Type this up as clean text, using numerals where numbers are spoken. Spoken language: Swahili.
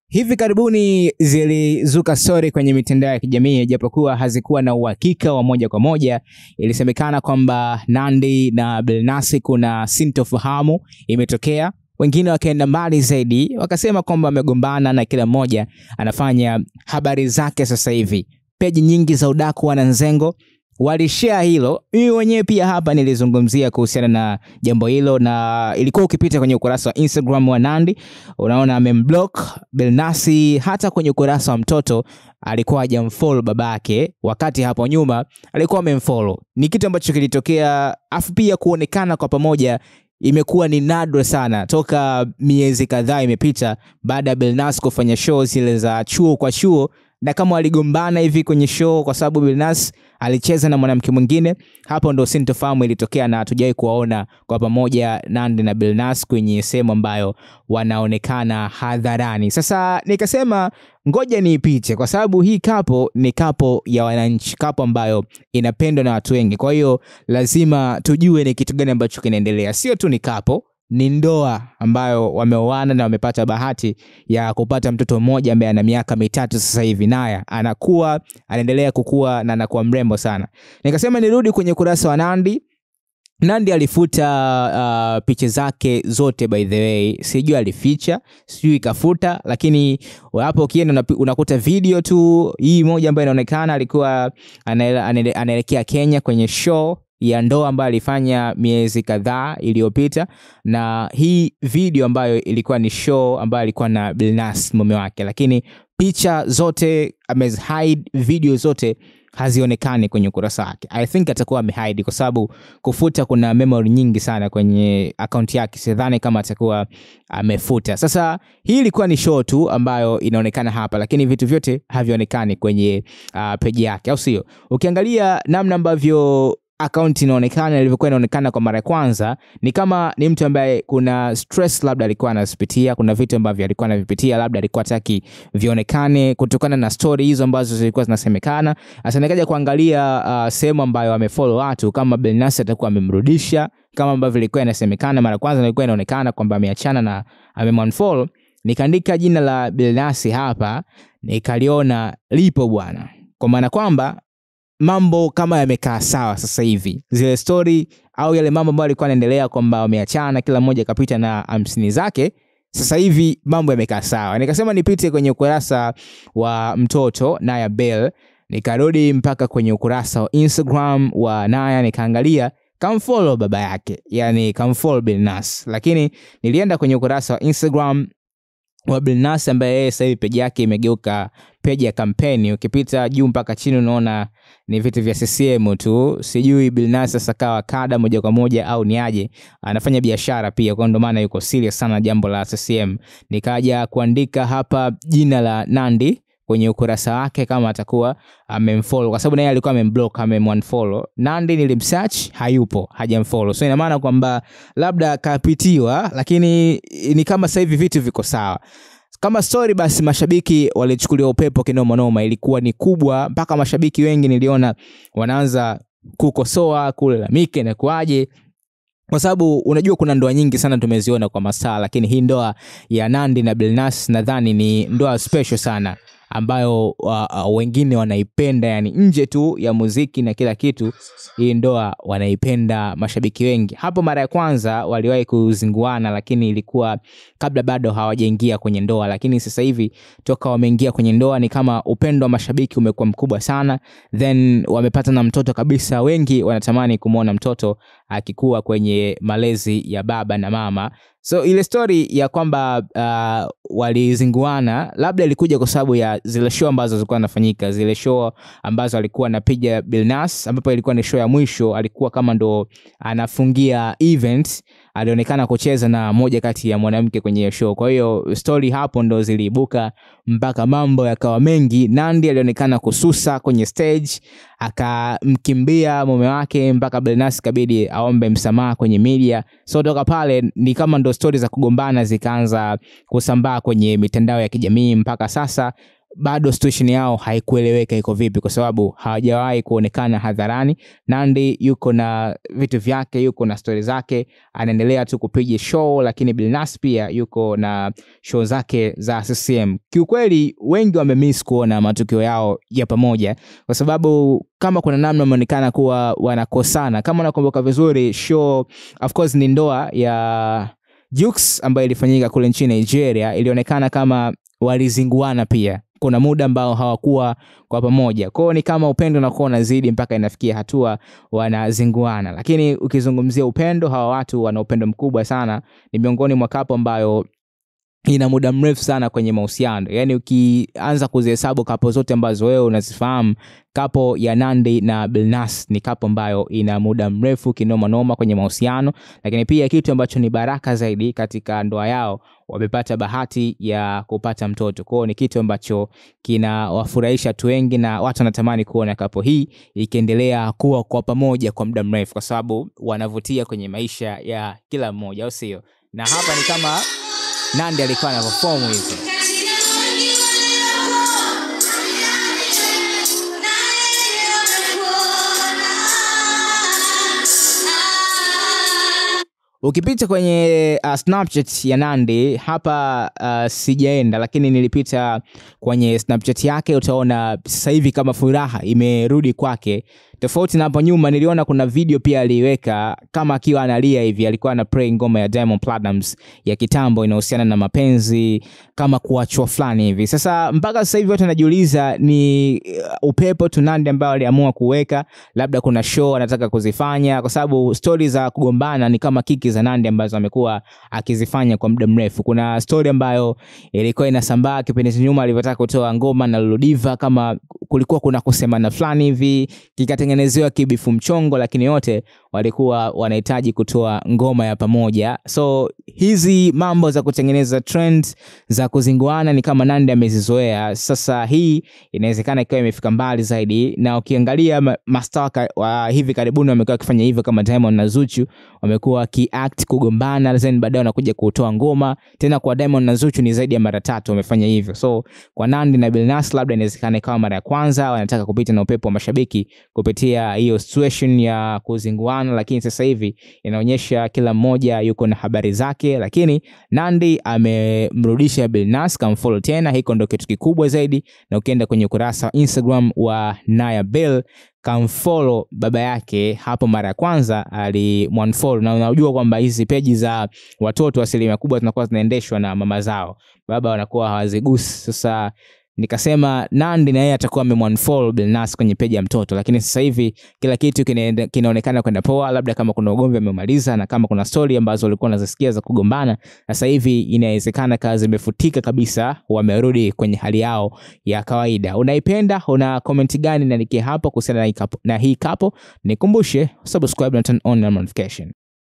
Hivi karibuni zilizuka story kwenye mitandao ya kijamii japokuwa hazikuwa na uhakika wa moja kwa moja. Ilisemekana kwamba Nandy na Billnass kuna sintofahamu imetokea. Wengine wakaenda mbali zaidi wakasema kwamba wamegombana na kila mmoja anafanya habari zake sasa hivi. Peji nyingi za udaku wananzengo walishare hilo. Mimi mwenyewe pia hapa nilizungumzia kuhusiana na jambo hilo, na ilikuwa ukipita kwenye ukurasa wa Instagram wa Nandy unaona amemblock Billnass. Hata kwenye ukurasa wa mtoto alikuwa hajamfollow babake, wakati hapo nyuma alikuwa amemfollow. Ni kitu ambacho kilitokea, afu pia kuonekana kwa pamoja imekuwa ni nadra sana toka miezi kadhaa imepita baada ya Billnass kufanya show zile za chuo kwa chuo, na kama waligombana hivi kwenye show kwa sababu Billnass alicheza na mwanamke mwingine. Hapo ndo sintofahamu ilitokea na hatujawahi kuwaona kwa pamoja Nandy na Billnass kwenye sehemu ambayo wanaonekana hadharani. Sasa nikasema ngoja niipite kwa sababu hii kapo ni kapo ya wananchi, kapo ambayo inapendwa na watu wengi. Kwa hiyo lazima tujue ni kitu gani ambacho kinaendelea. Sio tu ni kapo, ni ndoa ambayo wameoana na wamepata bahati ya kupata mtoto mmoja ambaye ana miaka 3 sasa hivi, naye anakuwa anaendelea kukua na anakuwa mrembo sana. Nikasema nirudi kwenye kurasa wa Nandy. Nandy alifuta picha zake zote, by the way. Sijui alificha, sijui kafuta, lakini hapo ukienda unakuta video tu hii moja ambayo inaonekana alikuwa anaelekea Kenya kwenye show ya ndoa ambayo alifanya miezi kadhaa iliyopita, na hii video ambayo ilikuwa ni show ambayo alikuwa na Billnass mume wake, lakini picha zote amehide, video zote hazionekani kwenye ukurasa wake. I think atakuwa amehide kwa sababu kufuta kuna memory nyingi sana kwenye account yake. Sidhani kama atakuwa amefuta. Sasa hii ilikuwa ni show tu ambayo inaonekana hapa, lakini vitu vyote havionekani kwenye page yake, au sio? Ukiangalia namna ambavyo account inaonekana ilivyokuwa inaonekana kwa mara ya kwanza, ni kama ni mtu ambaye kuna stress labda alikuwa anazipitia, kuna vitu ambavyo alikuwa anavipitia, labda alikuwa hataki vionekane kutokana na story hizo ambazo zilikuwa zinasemekana. Sasa nikaja kuangalia sehemu ambayo amefollow watu, kama Billnass atakuwa amemrudisha kama ambavyo ilikuwa inasemekana mara kwanza, na ilikuwa inaonekana kwamba ameachana na amemunfollow. Nikaandika jina la Billnass hapa, nikaliona lipo bwana, kwa maana kwamba mambo kama yamekaa sawa sasa hivi. Zile story au yale mambo ambayo alikuwa yanaendelea kwamba wameachana, kila mmoja kapita na 50 zake, sasa hivi mambo yamekaa sawa. Nikasema nipite kwenye ukurasa wa mtoto Naya Bell, nikarudi mpaka kwenye ukurasa wa Instagram wa Naya, nikaangalia kamfollow baba yake, yani kamfollow Billnass. Lakini nilienda kwenye ukurasa wa Instagram wa Billnass ambaye yeye sasa hivi page yake imegeuka page ya kampeni. Ukipita juu mpaka chini unaona ni vitu vya CCM tu. Sijui Billnass sasa kawa kada moja kwa moja au ni aje. Anafanya biashara pia, kwa ndo maana yuko serious sana jambo la CCM. Nikaja kuandika hapa jina la Nandy kwenye ukurasa wake kama atakuwa amemfollow, kwa sababu naye alikuwa amemblock, amemunfollow. Nandy nilimsearch, hayupo, hajamfollow. So ina maana kwamba labda kapitiwa, lakini ni kama sasa hivi vitu viko sawa. Kama story basi mashabiki walichukulia upepo kinoma noma, ilikuwa ni kubwa mpaka mashabiki wengi niliona wanaanza kukosoa, kulalamika na kuaje. Kwa sababu unajua kuna ndoa nyingi sana tumeziona kwa masaa, lakini hii ndoa ya Nandy na Billnass nadhani ni ndoa special sana ambayo wengine wanaipenda, yani nje tu ya muziki na kila kitu, hii ndoa wanaipenda mashabiki wengi. Hapo mara ya kwanza waliwahi kuzinguana, lakini ilikuwa kabla bado hawajaingia kwenye ndoa, lakini sasa hivi toka wameingia kwenye ndoa ni kama upendo wa mashabiki umekuwa mkubwa sana. Then wamepata na mtoto kabisa, wengi wanatamani kumuona mtoto akikua kwenye malezi ya baba na mama. So ile story ya kwamba walizinguana labda ilikuja kwa sababu ya zile show ambazo zilikuwa zinafanyika, zile show ambazo alikuwa anapiga Billnass, ambapo ilikuwa ni show ya mwisho, alikuwa kama ndo anafungia event, alionekana kucheza na moja kati ya mwanamke kwenye show. Kwa hiyo story hapo ndo ziliibuka mpaka mambo yakawa mengi. Nandy alionekana kususa kwenye stage, akamkimbia mume wake mpaka Billnass kabidi aombe msamaha kwenye media. So toka pale ni kama ndo stories za kugombana zikaanza kusambaa kwenye mitandao ya kijamii mpaka sasa bado situation yao haikueleweka iko vipi, kwa sababu hawajawahi kuonekana hadharani. Nandy yuko na vitu vyake, yuko na story zake, anaendelea tu kupiga show, lakini Billnass pia yuko na show zake za CCM. Kiukweli wengi wamemiss kuona matukio yao ya pamoja, kwa sababu kama kuna namna wameonekana kuwa wanakosana. Kama unakumbuka vizuri, show of course ni ndoa ya Jux ambayo ilifanyika kule nchini Nigeria, ilionekana kama walizinguana pia. Kuna muda ambao hawakuwa kwa pamoja. Kwa hiyo ni kama upendo unakuwa unazidi mpaka inafikia hatua wanazinguana. Lakini ukizungumzia upendo, hawa watu wana upendo mkubwa sana. Ni miongoni mwa couple ambayo ina muda mrefu sana kwenye mahusiano. Yaani ukianza kuzihesabu couple zote ambazo wewe unazifahamu, couple ya Nandy na Billnass ni couple ambayo ina muda mrefu kinoma noma kwenye mahusiano. Lakini pia kitu ambacho ni baraka zaidi katika ndoa yao, wamepata bahati ya kupata mtoto. Kwa hiyo ni kitu ambacho kinawafurahisha watu wengi, na watu wanatamani kuona couple hii ikiendelea kuwa kwa pamoja kwa muda mrefu, kwa sababu wanavutia kwenye maisha ya kila mmoja, au sio? Na hapa ni kama Nandy alikuwa na perform hizo. Ukipita kwenye Snapchat ya Nandy hapa, sijaenda, lakini nilipita kwenye Snapchat yake, utaona sasa hivi kama furaha imerudi kwake. Tofauti na hapo nyuma niliona kuna video pia aliweka kama akiwa analia hivi, alikuwa ana play ngoma ya Diamond Platnumz ya kitambo inahusiana na mapenzi, kama kuachwa fulani hivi. Sasa mpaka sasa hivi watu wanajiuliza ni upepo tu Nandy ambao aliamua kuweka, labda kuna show anataka kuzifanya, kwa sababu stories za kugombana ni kama kiki za Nandy ambazo amekuwa akizifanya kwa muda mrefu. Kuna story ambayo ilikuwa inasambaa kipindi cha nyuma alivyotaka kutoa ngoma na Lulu Diva, kama kulikuwa kuna kusemana fulani hivi, kikatengenezewa kibifu mchongo, lakini yote walikuwa wanahitaji kutoa ngoma ya pamoja. So hizi mambo za kutengeneza trends za kuzinguana ni kama Nandy amezizoea. Sasa hii inawezekana ikawa imefika mbali zaidi, na ukiangalia mastaa wa hivi karibuni wamekuwa wakifanya hivyo, kama Diamond na Zuchu wamekuwa kiact kugombana, then baadaye wanakuja kutoa ngoma tena. Kwa Diamond na Zuchu ni zaidi ya mara 3 wamefanya hivyo. So kwa Nandy na Billnass labda inawezekana ikawa mara ya kwanza wanataka kupita na upepo wa mashabiki kupitia hiyo situation ya kuzinguana, lakini sasa hivi inaonyesha kila mmoja yuko na habari zake. Lakini Nandy amemrudisha Billnass, kamfollow tena, hiko ndio kitu kikubwa zaidi. Na ukienda kwenye ukurasa wa Instagram wa Naya Bill, kamfollow baba yake hapo mara ya kwanza alimwanfollow, na unajua kwamba hizi page za watoto asilimia kubwa zinakuwa zinaendeshwa na mama zao, baba wanakuwa hawazigusi. Sasa nikasema Nandy na yeye atakuwa amemwanfollow Billnass kwenye page ya mtoto, lakini sasa hivi kila kitu kinaonekana kwenda poa. Labda kama kuna ugomvi amemaliza, na kama kuna story ambazo walikuwa wanazisikia za kugombana, sasa hivi inawezekana kazi imefutika kabisa, wamerudi kwenye hali yao ya kawaida. Unaipenda? Una comment gani? Niandikie hapo kuhusiana na hii couple. Nikumbushe subscribe na turn on notification.